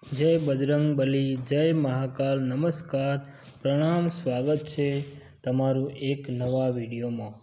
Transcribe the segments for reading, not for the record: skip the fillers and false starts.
जय बजरंग बली, जय महाकाल, नमस्कार, प्रणाम। स्वागत है तमारू एक नवा वीडियो में।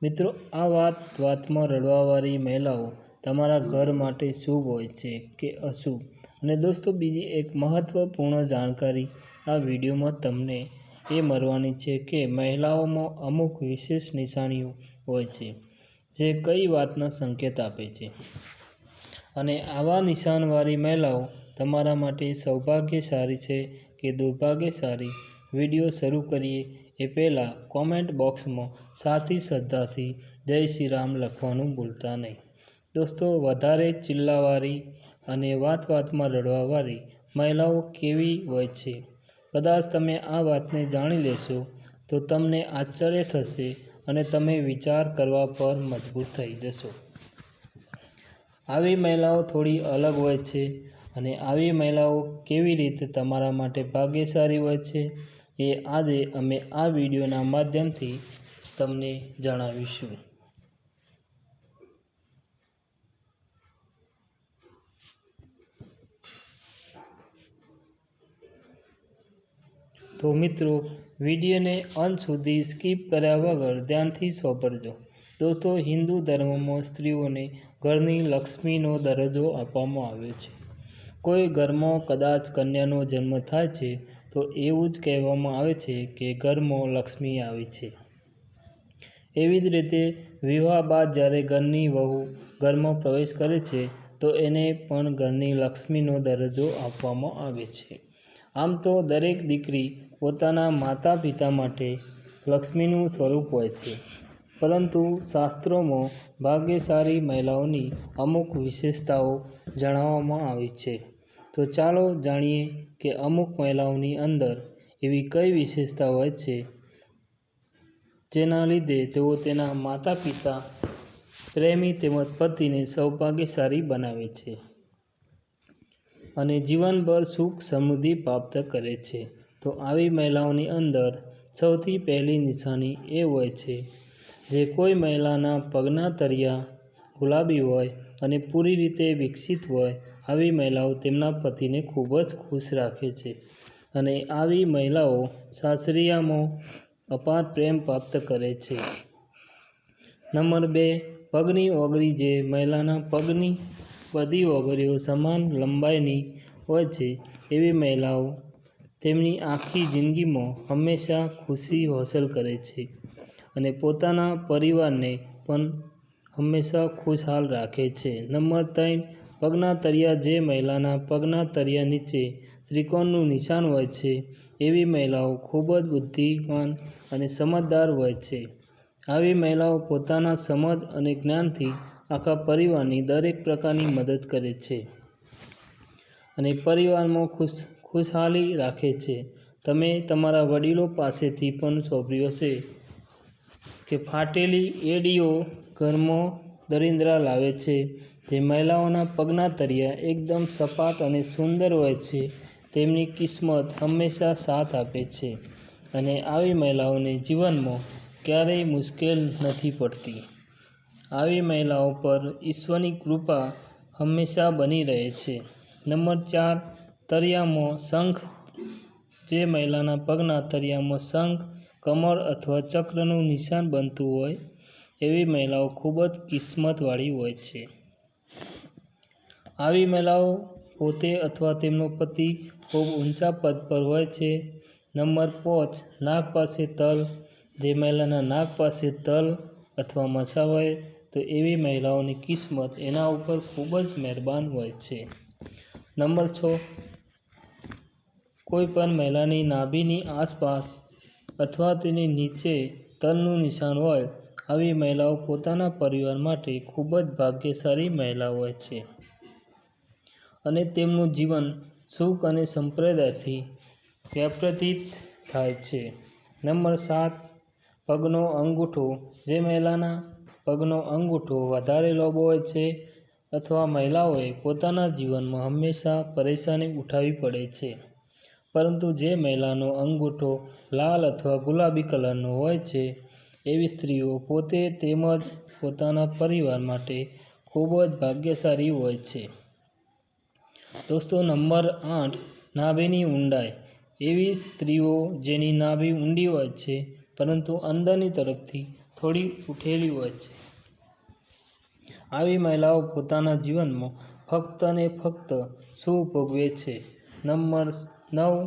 मित्रों, आ वात में रड़वावारी महिलाओं तमारा घर माटे शुभ होय छे के अशुभ। अने दोस्तों, बीजी एक महत्वपूर्ण जानकारी आ वीडियो में तमने ए मळवानी छे के महिलाओं में अमुक विशेष निशाणीओ होय छे जे कई वातना संकेत आपे छे। अने आवा निशानवाળી महिलाओं तमारा माटे सौभाग्यशाળી छे के दुर्भाग्यशाળી। वीडियो शुरू करिए ए पहला कॉमेंट बॉक्स में साथी श्रद्धाथी जय श्री राम लखवानुं भूलता नहीं। दोस्तों, वधारे चिल्लावारी अने वात में रड़वावारी महिलाओं केवी होय छे, कदाच तमे आ वातने जाणी लेशो तो तमने आश्चर्य थशे अने तमे विचार करवा पर मजबूर थई जशो। आवी महिलाओं थोड़ी अलग होय छे अने आवी महिलाओं केवी रीते तमारा माटे भाग्यशाળી होय छे ए आजे अमे आ विडियोना माध्यमथी तमने जणावीशुं। तो मित्रों, विडियो ने अंत सुधी स्कीप कर्या वगर ध्यानथी सोंपरजो। दोस्तों, हिंदू धर्म में स्त्रीओं ने घरनी लक्ष्मीनो दरजो आपवामां आव्यो छे। कोई घर में कदाच कन्यानो जन्म थाय छे तो एवुं ज कहेवामां आवे छे के घर में लक्ष्मी आवी छे। एवी ज रीते विवाह बाद ज्यारे घरनी वहू घर में प्रवेश करे छे तो एने पण घरनी लक्ष्मीनो दरजो आपवामां आवे छे। आम तो दरेक दीकरी पोताना माता पिता माटे लक्ष्मीनुं स्वरूप होय छे, परंतु शास्त्रों में भाग्यशाળી महिलाओनी अमुक विशेषताओं जणाववामां आवी छे। तो चालो जाणीए के अमुक महिलाओनी अंदर एवी कई विशेषता होय छे जेना लीधे तेओ तेना माता पिता, प्रेमी तेमज पतिने सौभाग्यशाળી बनावे छे अने जीवनभर सुख समृद्धि प्राप्त करे छे। तो आवी महिलाओनी अंदर सौथी पहली निशानी ए होय छे जे कोई महिलाना पगना तरिया गुलाबी होय अने पूरी रीते विकसित होय। आवी महिलाओं तेमना पतिने खूब ज खुश राखे छे अने आवी महिलाओं सासरियामां अपार प्रेम प्राप्त करे छे। नंबर 2, पगनी ओगरी जे महिलाना पगनी बधी ओगरीओ समान लंबाईनी होय छे एवी महिलाओं तेमनी आखी जिंदगी में हमेशा खुशी हासिल करे छे अने पोताना परिवारने पण हमेशा खुशहाल राखे छे। नंबर 3, पगना तरिया जे महिलाना पगना तरिया नीचे त्रिकोणनुं निशान होय छे एवी महिलाओं खूब ज बुद्धिमान अने समझदार होय छे। आवी महिलाओं पोताना समझ अने ज्ञानथी आखा परिवारनी दरेक प्रकारनी मदद करे छे अने परिवारमां खुशहाली राखे छे। तमे तमारा वडीलो पासेथी पण सांभळ्युं हशे के फाटेली एडीओ घरमां दरिद्रता लावे छे। जे महिलाओना पगना तरिया एकदम सपाट अने सुंदर होय छे तेमनी किस्मत हमेशा साथ आपे छे अने आवी महिलाओने जीवन में क्यारेय मुश्केल नथी पड़ती। आवी महिलाओं पर ईश्वरनी कृपा हमेशा बनी रहे छे। नंबर 4, तरियामां शंख जे महिलाना पगना तरियामां शंख, कमळ अथवा चक्रनुं निशान बनतुं होय एवी महिलाओं खूब ज किस्मतवाળી होय छे। आवी महिलाओं पोते अथवा तेमनो पति खूब ऊंचा पद पर होय छे। नंबर 5, नाक पासे तल जे महिलाना नाक पासे तल अथवा मसा होय तो एवी महिलाओनी किस्मत एना उपर खूब ज मेहरबान होय छे। नंबर 6, कोई पण महिलानी नाभीनी आसपास अथवा तेनी नीचे तलनुं निशान होय आवी महिलाओं पोताना परिवार माटे खूब ज भाग्यशाળી महिला होय छे अने तेमनुं जीवन सुख अने संप्रदायथी व्यतीत थाय छे। नंबर 7, पगनो अंगूठो जे महिलाना पगनो अंगूठो वधारे लांबो होय छे अथवा महिलाओए पोताना जीवन में हमेशा परेशानी उठावी पड़े छे, परंतु जे महिलानो अंगूठो लाल अथवा गुलाबी कलरनो होय छे एवी स्त्रीओ पोते तेमज पोताना परिवार माटे खूब ज भाग्यशाળી होय छे। દોસ્તો નંબર 8, નાભીની ઊંડાઈ. એવી સ્ત્રીઓ જેની નાભી ઊંડી હોય છે પરંતુ અંદરની તરફથી થોડી ઉઠેલી હોય છે. આવી મહિલાઓ પોતાના જીવનમાં ફક્ત ને ફક્ત સુખ ભોગવે છે. નંબર 9,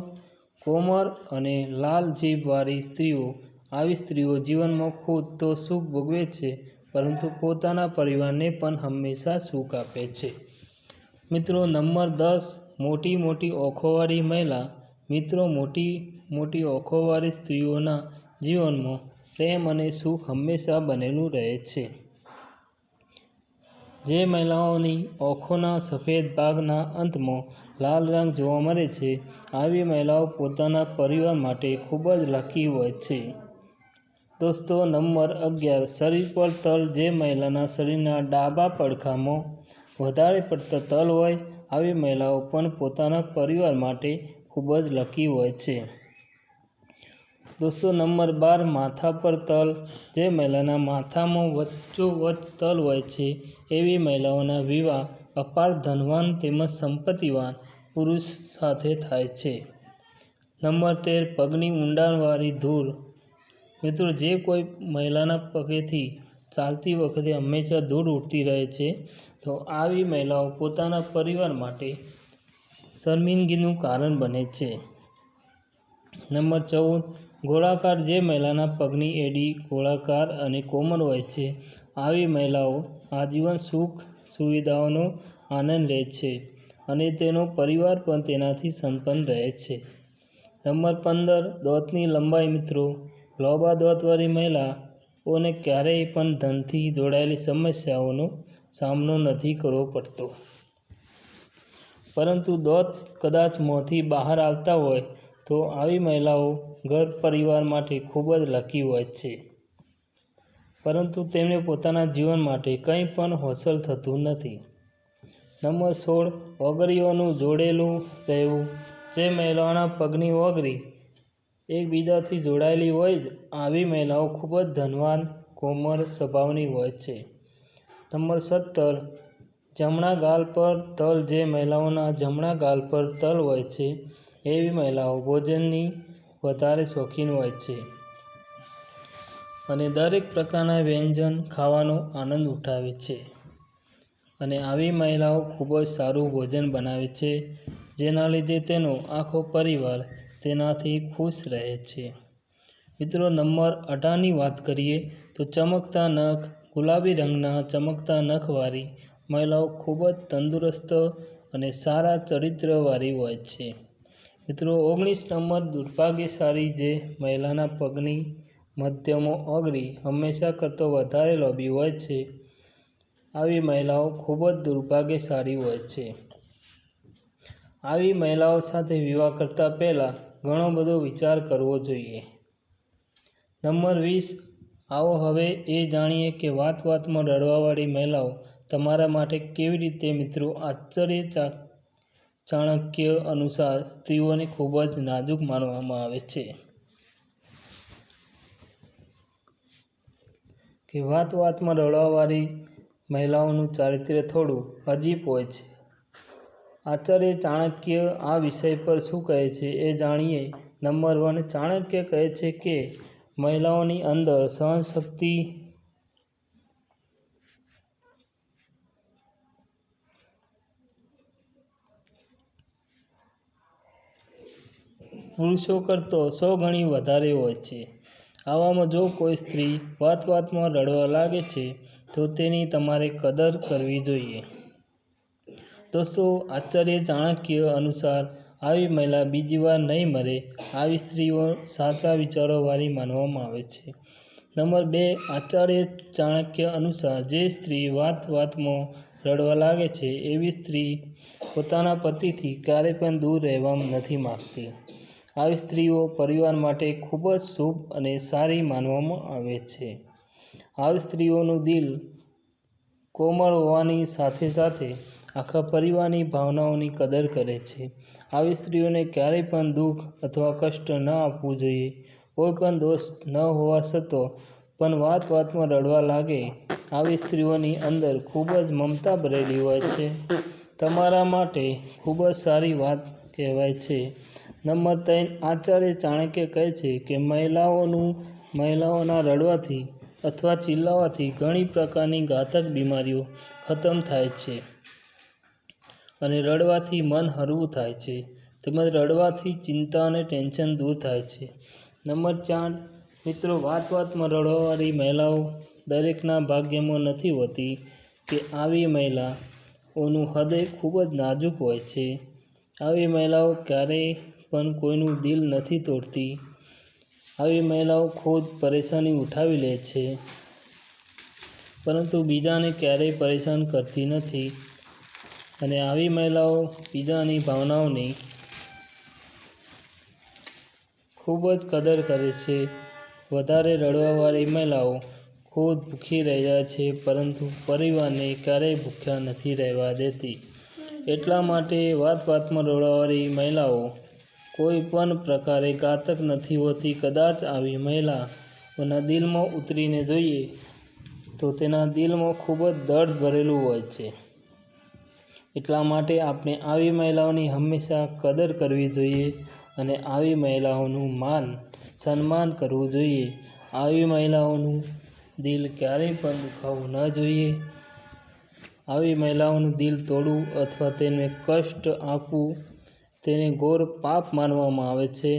કોમળ અને લાલ જીભવાળી સ્ત્રીઓ. આવી સ્ત્રીઓ જીવનમાં ખુદ તો સુખ ભોગવે છે પરંતુ પોતાના પરિવારને પણ હંમેશા સુખ આપે છે. મિત્રો નંબર 10, મોટી મોટી ઓખોવાળી મહિલા. મિત્રો મોટી મોટી ઓખોવાળી સ્ત્રીઓના જીવનમાં પ્રેમ અને સુખ હંમેશા બનેલું રહે છે. જે મહિલાઓની ઓખોના સફેદ ભાગના અંતમાં લાલ રંગ જોવા મળે છે, આવી મહિલાઓ પોતાના પરિવાર માટે ખૂબ જ લકી હોય છે. દોસ્તો નંબર 11, શરીર પર તલ. જે મહિલાના શરીરના ડાબા પડખામાં વધારે પડતા તલ હોય, આવી મહિલાઓ પણ પોતાના પરિવાર માટે ખૂબ જ લકી હોય છે. દોસ્તો નંબર 12, માથા પર તલ. જે મહિલાના માથામાં વચ્ચોવચ્ચ તલ હોય છે, એવી મહિલાઓના વિવાહ અપાર ધનવાન તેમજ સંપત્તિવાન પુરુષ સાથે થાય છે. નંબર 13, પગની ઊંડાણવાળી ધૂળ. મિત્રો જે કોઈ મહિલાના પગેથી ચાલતી વખતે હંમેશા ધૂળ ઉડતી રહે છે, તો આવી મહિલાઓ પોતાના પરિવાર માટે શર્મિંદગીનું કારણ બને છે. નંબર 14, ગોળાકાર. જે મહિલાના પગની એડી ગોળાકાર અને કોમળ હોય છે, આવી મહિલાઓ આજીવન સુખ સુવિધાઓનો આનંદ લે છે અને તેનો પરિવાર પણ તેનાથી સંપન્ન રહે છે. નંબર 15, દાંતની લંબાઈ. મિત્રો લાંબા દાંતવાળી મહિલાઓને ક્યારેય પણ ધનથી જોડાયેલી સમસ્યાઓનો સામનો નથી કરવો પડતો. પરંતુ દાંત કદાચ મોંથી બહાર આવતા હોય તો આવી મહિલાઓ ઘર પરિવાર માટે ખૂબ જ લકી હોય છે, પરંતુ તેમને પોતાના જીવન માટે કંઈ પણ હાંસલ થતું નથી. નંબર 16, ઓગળીઓનું જોડેલું રહેવું. જે મહિલાઓના પગની ઓગળી એકબીજાથી જોડાયેલી હોય, આવી મહિલાઓ ખૂબ જ ધનવાન કોમળ સ્વભાવની હોય છે. નંબર 17, જમણા ગાલ પર તલ. જે મહિલાઓના જમણા ગાલ પર તલ હોય છે, એવી મહિલાઓ ભોજનની વધારે શોખીન હોય છે અને દરેક પ્રકારના વ્યંજન ખાવાનો આનંદ ઉઠાવે છે. અને આવી મહિલાઓ ખૂબ જ સારું ભોજન બનાવે છે, જેના લીધે તેનો આખો પરિવાર તેનાથી ખુશ રહે છે. મિત્રો નંબર 18ની વાત કરીએ તો ચમકતા નખ. ગુલાબી રંગના ચમકતા નખવાળી મહિલાઓ ખૂબ જ તંદુરસ્ત અને સારા ચરિત્રવાળી હોય છે. મિત્રો 19 નંબર, દુર્ભાગ્યશાળી. જે મહિલાના પગની મધ્યમાં ઓગળી હંમેશા કરતાં વધારે લાંબી હોય છે, આવી મહિલાઓ ખૂબ જ દુર્ભાગ્યશાળી હોય છે. આવી મહિલાઓ સાથે વિવાહ કરતા પહેલા ઘણો બધો વિચાર કરવો જોઈએ. નંબર 20, આવો હવે એ જાણીએ કે વાત વાતમાં રડવાવાળી મહિલાઓ તમારા માટે કેવી રીતે. મિત્રો આશ્ચર્ય ચાણક્ય અનુસાર સ્ત્રીઓને ખૂબ જ નાજુક માનવામાં આવે છે. કે વાત વાતમાં રડવાવાળી મહિલાઓનું ચારિત્ર્ય થોડું અજીબ હોય છે. આચાર્ય ચાણક્ય આ વિષય પર શું કહે છે એ જાણીએ. નંબર 1, ચાણક્ય કહે છે કે મહિલાઓની અંદર સહનશક્તિ પુરુષો કરતાં 100 ગણી વધારે હોય છે. આવામાં જો કોઈ સ્ત્રી વાત વાતમાં રડવા લાગે છે તો તેની તમારે કદર કરવી જોઈએ. દોસ્તો આચાર્ય ચાણક્ય અનુસાર આવી મહિલા બીજી વાર નહીં મળે. આવી સ્ત્રીઓ સાચા વિચારોવાળી માનવામાં આવે છે. નંબર 2, આચાર્ય ચાણક્ય અનુસાર જે સ્ત્રી વાત વાતમાં રડવા લાગે છે, એવી સ્ત્રી પોતાના પતિથી ક્યારેય પણ દૂર રહેવા નથી માંગતી. આવી સ્ત્રીઓ પરિવાર માટે ખૂબ જ શુભ અને સારી માનવામાં આવે છે. આવી સ્ત્રીઓનું દિલ કોમળ હોવાની સાથે સાથે આખા પરિવારની ભાવનાઓની કદર કરે છે. આવી સ્ત્રીઓને ક્યારેય પણ દુઃખ અથવા કષ્ટ ન આપવું જોઈએ. કોઈ પણ દોષ ન હોવા છતાં પણ વાત વાતમાં રડવા લાગે. આવી સ્ત્રીઓની અંદર ખૂબ જ મમતા ભરેલી હોય છે. તમારા માટે ખૂબ જ સારી વાત કહેવાય છે. નંબર 3, આચાર્ય ચાણક્ય કહે છે કે મહિલાઓના રડવાથી અથવા ચિલ્લાવાથી ઘણી પ્રકારની ઘાતક બીમારીઓ ખતમ થાય છે અને રડવાથી મન હળવું થાય છે, તેમજ રડવાથી ચિંતા અને ટેન્શન દૂર થાય છે. નંબર 4, મિત્રો, વાતમાં રડવાવાળી મહિલાઓ દરેકના ભાગ્યમાં નથી હોતી કે આવી મહિલાઓનું હૃદય ખૂબ જ નાજુક હોય છે. આવી મહિલાઓ ક્યારેય પણ કોઈનું દિલ નથી તોડતી. આવી મહિલાઓ ખુદ પરેશાની ઉઠાવી લે છે, પરંતુ બીજાને ક્યારેય પરેશાન કરતી નથી અને આવી મહિલાઓ બીજાની ભાવનાઓની ખૂબ જ કદર કરે છે. વધારે રડવાવાળી મહિલાઓ ખુદ ભૂખી રહી જાય છે, પરંતુ પરિવારને ક્યારેય ભૂખ્યા નથી રહેવા દેતી. એટલા માટે વાતમાં રડવાવાળી મહિલાઓ કોઈ પણ પ્રકારે ઘાતક નથી હોતી. કદાચ આવી મહિલાઓના દિલમાં ઉતરીને જોઈએ તો તેના દિલમાં ખૂબ જ દર્દ ભરેલું હોય છે. એટલા માટે આપણે આવી મહિલાઓની હંમેશા કદર કરવી જોઈએ અને આવી મહિલાઓનું માન સન્માન કરવું જોઈએ. આવી મહિલાઓનું દિલ ક્યારેય પણ દુખાવવું ન જોઈએ. આવી મહિલાઓનું દિલ તોડવું અથવા તેને કષ્ટ આપવું તેને ઘોર પાપ માનવામાં આવે છે.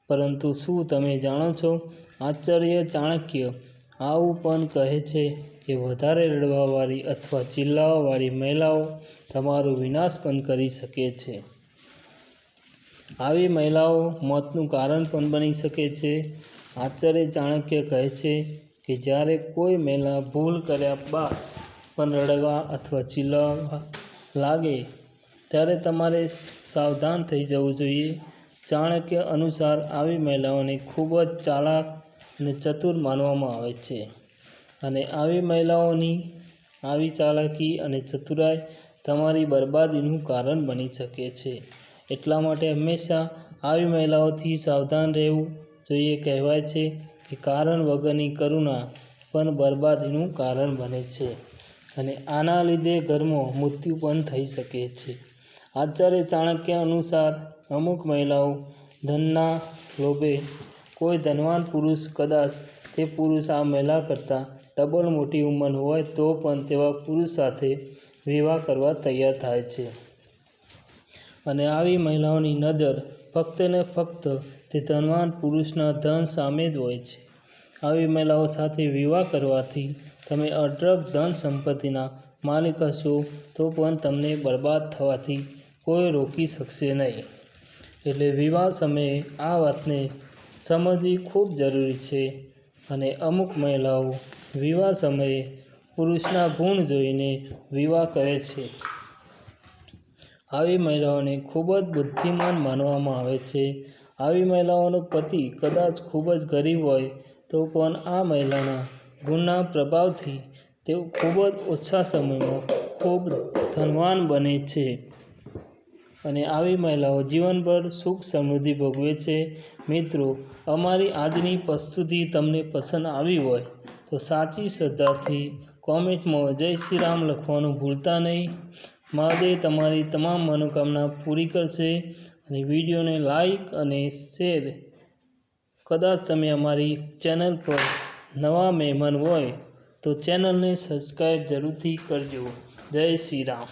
પરંતુ શું તમે જાણો છો, આચાર્ય ચાણક્ય આવું પણ કહે છે કે વધારે રડવાવાળી અથવા ચિલ્લાવાવાળી મહિલાઓ તમારો વિનાશ પણ કરી શકે છે. આવી મહિલાઓ મોતનું કારણ પણ બની શકે છે. આચાર્ય ચાણક્ય કહે છે કે જ્યારે કોઈ મહિલા ભૂલ કર્યા બાદ પણ રડવા અથવા ચિલ્લાવા લાગે ત્યારે તમારે સાવધાન થઈ જવું જોઈએ. ચાણક્ય અનુસાર આવી મહિલાઓને ખૂબ જ ચાલાક અને ચતુર માનવામાં આવે છે અને આવી મહિલાઓની આવી ચાલાકી અને ચતુરાઈ તમારી બરબાદીનું કારણ બની શકે છે. એટલા માટે હંમેશા આવી મહિલાઓથી સાવધાન રહેવું જોઈએ. કહેવાય છે કે કારણ વગરની કરુણા પણ બરબાદીનું કારણ બને છે અને આના લીધે ઘરમાં મૃત્યુ પણ થઈ શકે છે. આચાર્ય ચાણક્ય અનુસાર અમુક મહિલાઓ ધનના લોભે કોઈ ધનવાન પુરુષ, કદાચ તે પુરુષ આ મહિલા કરતાં ડબલ મોટી ઉંમરનો હોય તો પણ તેવા પુરુષ સાથે વિવાહ કરવા તૈયાર થાય છે અને આવી મહિલાઓની નજર ફક્ત ને ફક્ત તે ધનવાન પુરુષના ધન સામે જ હોય છે. આવી મહિલાઓ સાથે વિવાહ કરવાથી તમે અઢળક ધન સંપત્તિના માલિક હશો તો પણ તમને બરબાદ થવાથી કોઈ રોકી શકશે નહીં. એટલે વિવાહ સમયે આ વાતને સમજવી ખૂબ જરૂરી છે અને અમુક મહિલાઓ વિવાહ સમયે પુરુષના ગુણ જોઈને વિવાહ કરે છે. આવી મહિલાઓને ખૂબ જ બુદ્ધિમાન માનવામાં આવે છે. આવી મહિલાઓનો પતિ કદાચ ખૂબ જ ગરીબ હોય તો પણ આ મહિલાના ગુણના પ્રભાવથી તેઓ ખૂબ જ ઓછા સમયમાં ખૂબ ધનવાન બને છે અને આવી મહિલાઓ જીવનભર સુખ સમૃદ્ધિ ભોગવે છે. મિત્રો, અમારી આજની પ્રસ્તુતિ તમને પસંદ આવી હોય તો સાચી શ્રદ્ધાથી કોમેન્ટમાં જય શ્રી રામ લખવાનું ભૂલતા નહીં. મહાદેવ તમારી તમામ મનોકામના પૂરી કરશે અને વિડીયોને લાઈક અને શેર. કદાચ તમે અમારી ચેનલ પર નવા મહેમાન હોય તો ચેનલને સબસ્ક્રાઈબ જરૂરથી કરજો. જય શ્રી રામ.